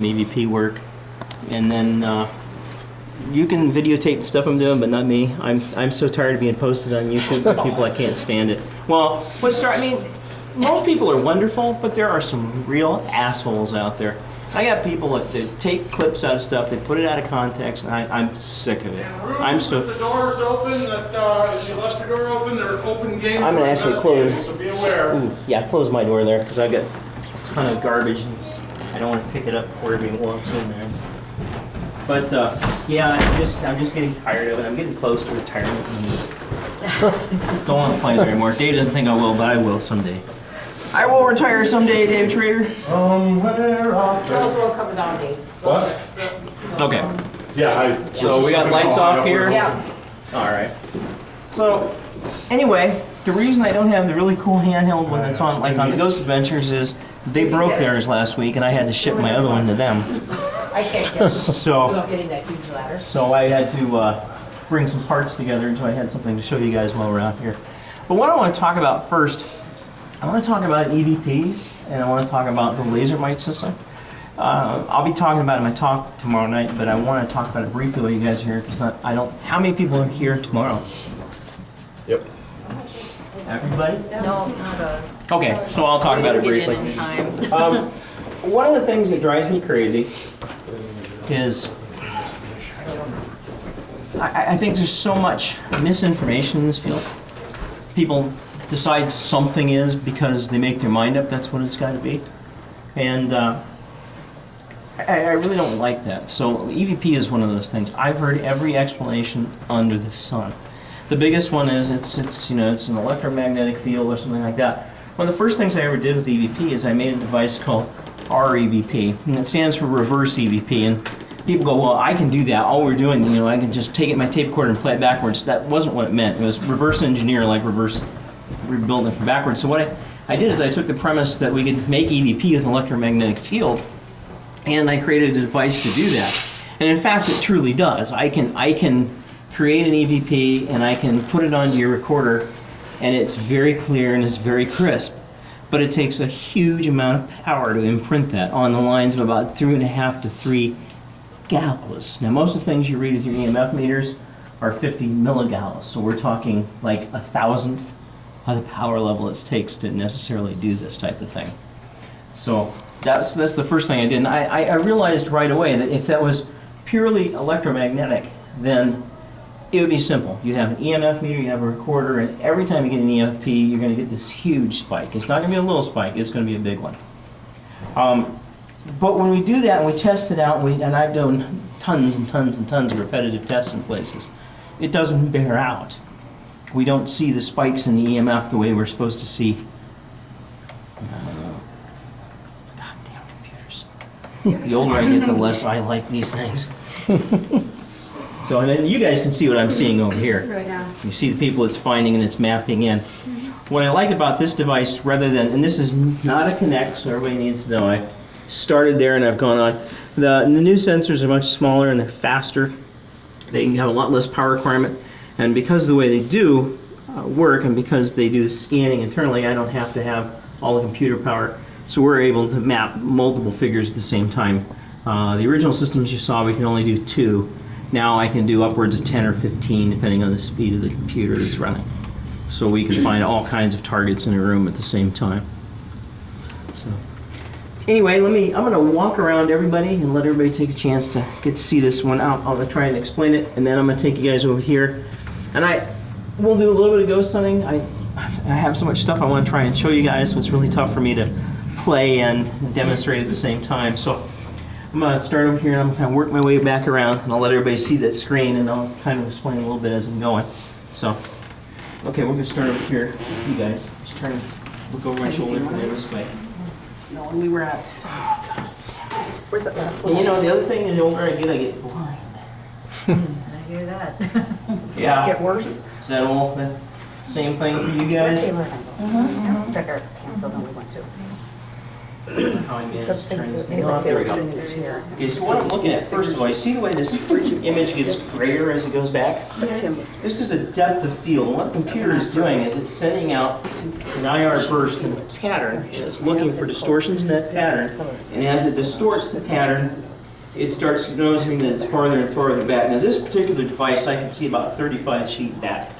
EVP work, and then you can videotape the stuff I'm doing, but not me. I'm so tired of being posted on YouTube by people. I can't stand it. Well, most people are wonderful, but there are some real assholes out there. I got people that take clips out of stuff, they put it out of context, and I'm sick of it. I'm so. If the door's open, if you left the door open, they're open game. I'm gonna actually close. So be aware. Ooh, yeah, close my door there because I've got a ton of garbage. And I don't want to pick it up before everybody walks in there. But yeah, I'm just getting tired of it. I'm getting close to retirement. And don't want to play there anymore. Dave doesn't think I will, but I will someday. I will retire someday, Dave Trader. Somewhere out there. Those will come down, Dave. What? Okay. Yeah, So we got lights off here? Yeah. All right. So anyway, the reason I don't have the really cool handheld one that's on, like on the Ghost Adventures, is they broke theirs last week, and I had to ship my other one to them. I can't get it So, without getting that huge ladder. so I had to bring some parts together until I had something to show you guys while we're out here. But what I want to talk about first, I want to talk about EVPs, and I want to talk about the laser mic system. I'll be talking about it in my talk tomorrow night, but I want to talk about it briefly while you guys are here, because how many people are here tomorrow? Yep. Everybody? No, not us. Okay, so I'll talk about it briefly. One of the things that drives me crazy is I think there's so much misinformation in this field. People decide something is because they make their mind up that's what it's got to be. And I really don't like that. So EVP is one of those things. I've heard every explanation under the sun. The biggest one is it's an electromagnetic field or something like that. One of the first things I ever did with EVP is I made a device called REVP, and it stands for reverse EVP. And people go, well, I can do that. All we're doing, I can just take my tape recorder and play it backwards. That wasn't what it meant. It was reverse engineer, like reverse rebuilding from backwards. So what I did is I took the premise that we could make EVP with an electromagnetic field, and I created a device to do that. And in fact, it truly does. I can create an EVP and I can put it onto your recorder, and it's very clear and it's very crisp. But it takes a huge amount of power to imprint that on the lines of about 2.5 to 3 gallows. Now, most of the things you read with your EMF meters are 50 milligallows, so we're talking like 1,000th of the power level it takes to necessarily do this type of thing. So that's the first thing I did. And I realized right away that if that was purely electromagnetic, then it would be simple. You have an EMF meter, you have a recorder, and every time you get an EFP, you're going to get this huge spike. It's not going to be a little spike, it's going to be a big one. But when we do that and we test it out, and I've done tons and tons and tons of repetitive tests in places, it doesn't bear out. We don't see the spikes in the EMF the way we're supposed to see. Goddamn computers. The older I get, the less I like these things. So, and then you guys can see what I'm seeing over here. Right now. You see the people it's finding and it's mapping in. What I like about this device, rather than, and this is not a Kinect, so everybody needs to know, I started there and I've gone on. The new sensors are much smaller and they're faster. They have a lot less power requirement. And because of the way they do work, and because they do the scanning internally, I don't have to have all the computer power. So we're able to map multiple figures at the same time. The original systems you saw, we can only do 2. Now I can do upwards of 10 or 15 depending on the speed of the computer that's running. So we can find all kinds of targets in a room at the same time. So anyway, I'm going to walk around everybody and let everybody take a chance to get to see this one out. I'll try and explain it, and then I'm going to take you guys over here. And we'll do a little bit of ghost hunting. I have so much stuff I want to try and show you guys, so it's really tough for me to play and demonstrate at the same time. So I'm going to start over here and I'm going to work my way back around, and I'll let everybody see that screen, and I'll kind of explain a little bit as I'm going. So, okay, we're going to start over here. You guys, just trying to look over my shoulder from this way. No, when we were at. Where's that last one? And the other thing is, the older I get blind. I hear that. Yeah. It's get worse. Is that all the same thing for you guys? Check our cancel, then we went to. How I managed to turn this thing off. There we go. Okay, so what I'm looking at first of all, you see the way this image gets grayer as it goes back? This is a depth of field. And what the computer is doing is it's sending out an IR burst in the pattern, and it's looking for distortions in that pattern. And as it distorts the pattern, it starts noticing that it's farther and farther back. Now this particular device, I can see about 35 feet back.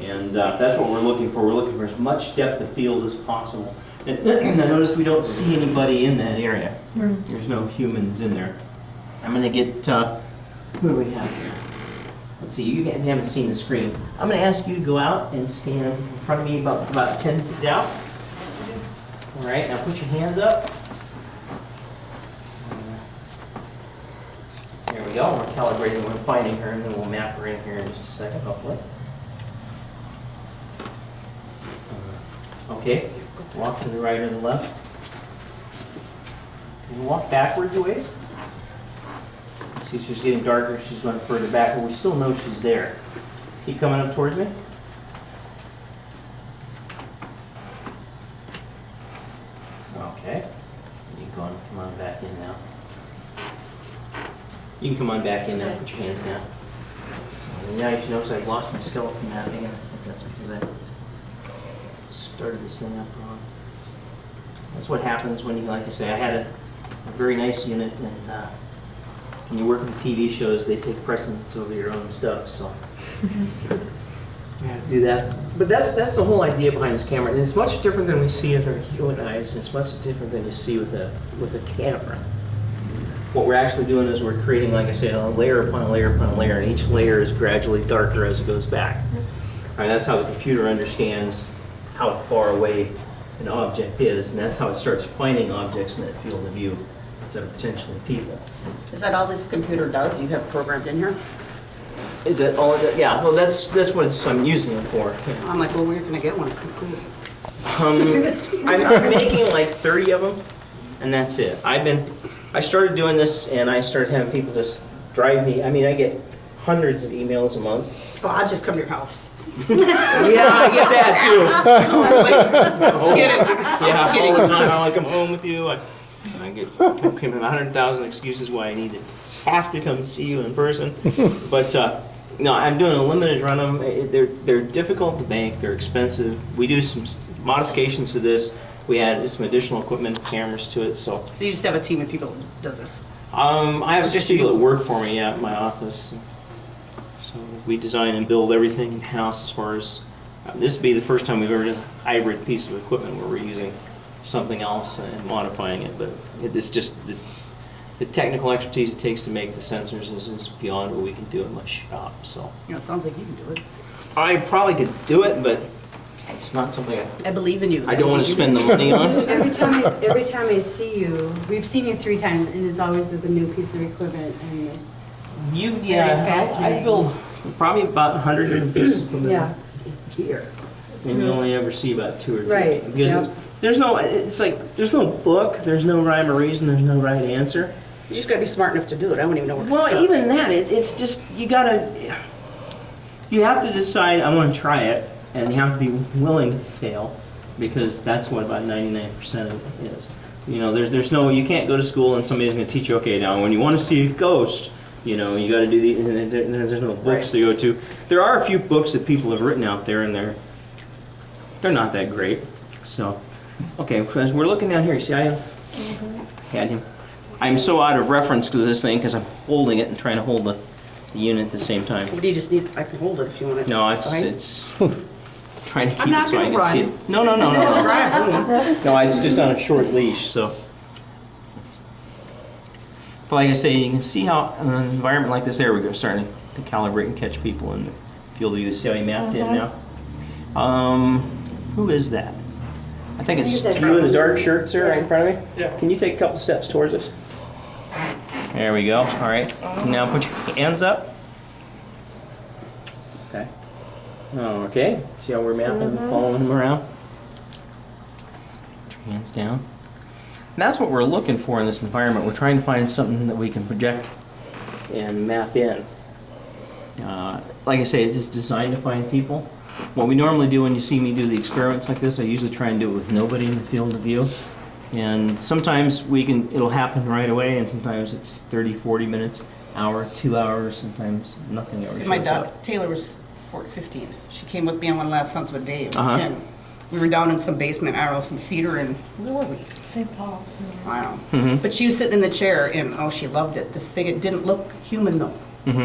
And that's what we're looking for. We're looking for as much depth of field as possible. And notice we don't see anybody in that area. There's no humans in there. I'm going to get, who do we have here? Let's see, you haven't seen the screen. I'm going to ask you to go out and stand in front of me about 10 feet out. All right, now put your hands up. There we go. We're calibrating, we're finding her, and then we'll map her in here in just a second, hopefully. Okay, walk to the right or the left. Can you walk backwards a ways? See, she's getting darker, she's going further back, but we still know she's there. Keep coming up towards me. Okay. You can come on back in now. You can come on back in now, put your hands down. And now you should notice I've lost my skeleton mapping, and I think that's because I started this thing up wrong. That's what happens when you, like I say, I had a very nice unit, and when you work with TV shows, they take precedence over your own stuff, so you have to do that. But that's the whole idea behind this camera, and it's much different than we see with our human eyes. It's much different than you see with a camera. What we're actually doing is we're creating, like I said, a layer upon a layer upon a layer, and each layer is gradually darker as it goes back. All right, that's how the computer understands how far away an object is, and that's how it starts finding objects in that field of view that are potentially people. Is that all this computer does? You have programmed in here? Is that all it does? Yeah, well, that's what I'm using it for. Yeah. I'm like, well, where can I get one? It's complete. I'm making like 30 of them, and that's it. I started doing this, and I started having people just drive me. I mean, I get hundreds of emails a month. Oh, I'll just come to your house. Yeah, I get that too. Just kidding. Yeah, all the time. I want to come home with you. I get 100,000 excuses why I need to have to come see you in person. But no, I'm doing a limited run of them. They're difficult to bank. They're expensive. We do some modifications to this. We added some additional equipment, cameras to it. So you just have a team of people that does this? I have 6 people that work for me at my office. So we design and build everything in-house as far as, this would be the first time we've ever done a hybrid piece of equipment where we're using something else and modifying it, but it's just the technical expertise it takes to make the sensors is beyond what we can do in my shop, so. You know, it sounds like you can do it. I probably could do it, but it's not something I believe in you. I don't want to spend the money on. Every time I see you, we've seen you 3 times, and it's always with a new piece of equipment, and it's I build probably about 100 pieces of equipment yeah. a year, and you only ever see about 2 or 3. Right, Because yep. there's no book, there's no rhyme or reason, there's no right answer. You just gotta be smart enough to do it. I wouldn't even know where to Well, start. even that, it's just, you have to decide, I want to try it, and you have to be willing to fail, because that's what about 99% of it is. You know, there's no, you can't go to school and somebody's going to teach you, okay, now when you want to see a ghost, you know, you got to do there's no books to go to. There are a few books that people have written out there, and they're not that great. So, okay, as we're looking down here, you see I have had him. I'm so out of reference to this thing because I'm holding it and trying to hold the unit at the same time. What do you just need? I can hold it if you want it. No, fine. it's trying to keep I'm not it so I gonna can see run. it. No. No, it's just on a short leash, so. But like I say, you can see how in an environment like this, there we go, starting to calibrate and catch people in the field of view. See how he mapped in now? Who is that? I think it's you in the dark shirt, sir, right in front of me? Yeah. Can you take a couple steps towards us? There we go. All right. Now put your hands up. Okay. Oh, okay. See how we're mapping and following him around? Put your hands down. And that's what we're looking for in this environment. We're trying to find something that we can project and map in. Like I say, it's just designed to find people. What we normally do when you see me do the experiments like this, I usually try and do it with nobody in the field of view. And sometimes it'll happen right away, and sometimes it's 30, 40 minutes, hour, 2 hours, sometimes nothing ever See, shows my up. daughter, Taylor was 15. She came with me on one last hunts with Dave. Uh-huh. And We were down in some basement, I don't know, some theater in, where were we? St. Paul's. I don't know. But she was sitting in the chair and, oh, she loved it. This thing, it didn't look human though.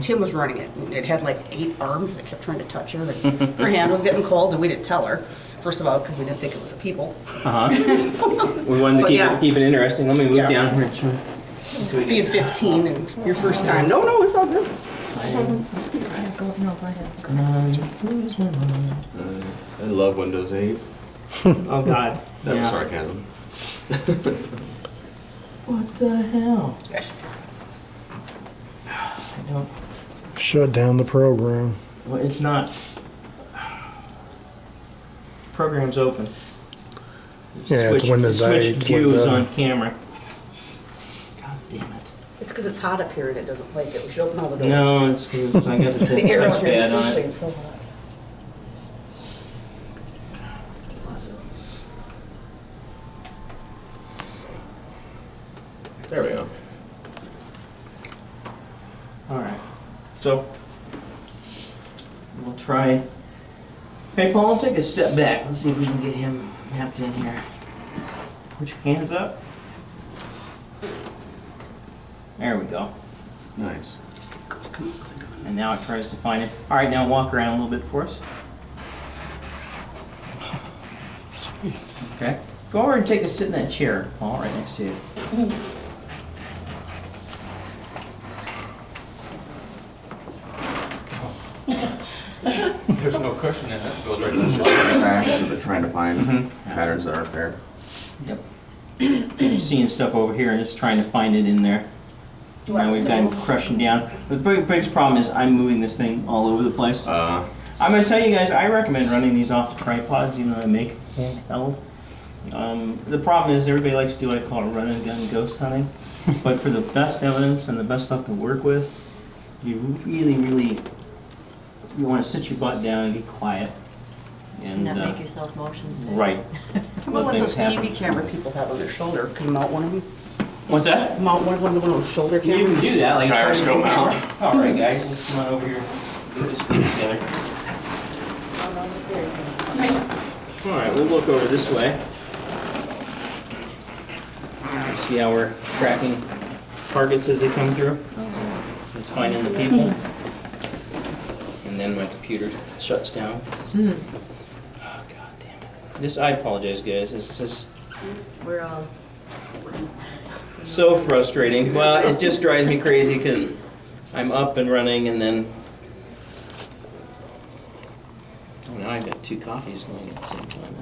Tim was running it. It had like 8 arms. It kept trying to touch her. And her hand was getting cold and we didn't tell her. First of all, because we didn't think it was a people. We wanted to But keep, yeah. it, keep it interesting. Let me move Yeah. down here. So we Being 15 and your first time. No, it's all good. I love Windows 8. Oh God. That was Yeah. sarcasm. What the hell? Yes. I don't. Shut down the program. Well, it's not. Program's open. Yeah, it's Windows switched 8 with views the- on camera. God damn it. It's because it's hot up here and it doesn't like it. We should open all the doors. No, it's because I got the The air out here is touchpad on seriously, it. it's so hot. There we go. Alright. So, we'll try. Hey, Paul, take a step back. Let's see if we can get him mapped in here. Put your hands up. There we go. Nice. And now it tries to find him. Alright, now walk around a little bit for us. Sweet. Okay. Go over and take a sit in that chair, Paul, right next to you. There's no cushion in it. Goes right It's just cracks, so they're trying to find patterns that aren't there. Yep. Seeing stuff over here and just trying to find it in there. Now we've got him crushing down. The biggest problem is I'm moving this thing all over the place. I'm going to tell you guys, I recommend running these off the tripods, even though I make handheld. The problem is everybody likes to do what I call run and gun ghost hunting. But for the best evidence and the best stuff to work with, you really you want to sit your butt down and get quiet. And Not make yourself motion sick. right. How about what things those TV happen. camera people have on their shoulder? Can you mount one of them? What's that? Mount one of those shoulder You cameras? can do that. Like Gyroscope mount. All right, guys, let's come on over here. Get this put together. All right, we'll look over this way. See how we're tracking targets as they come through. It's finding the people. And then my computer shuts down. Oh, God damn it. This, I apologize, guys. It's just We're all. so frustrating. Well, it just drives me crazy because I'm up and running and then... Oh, now I've got 2 coffees going at the same time.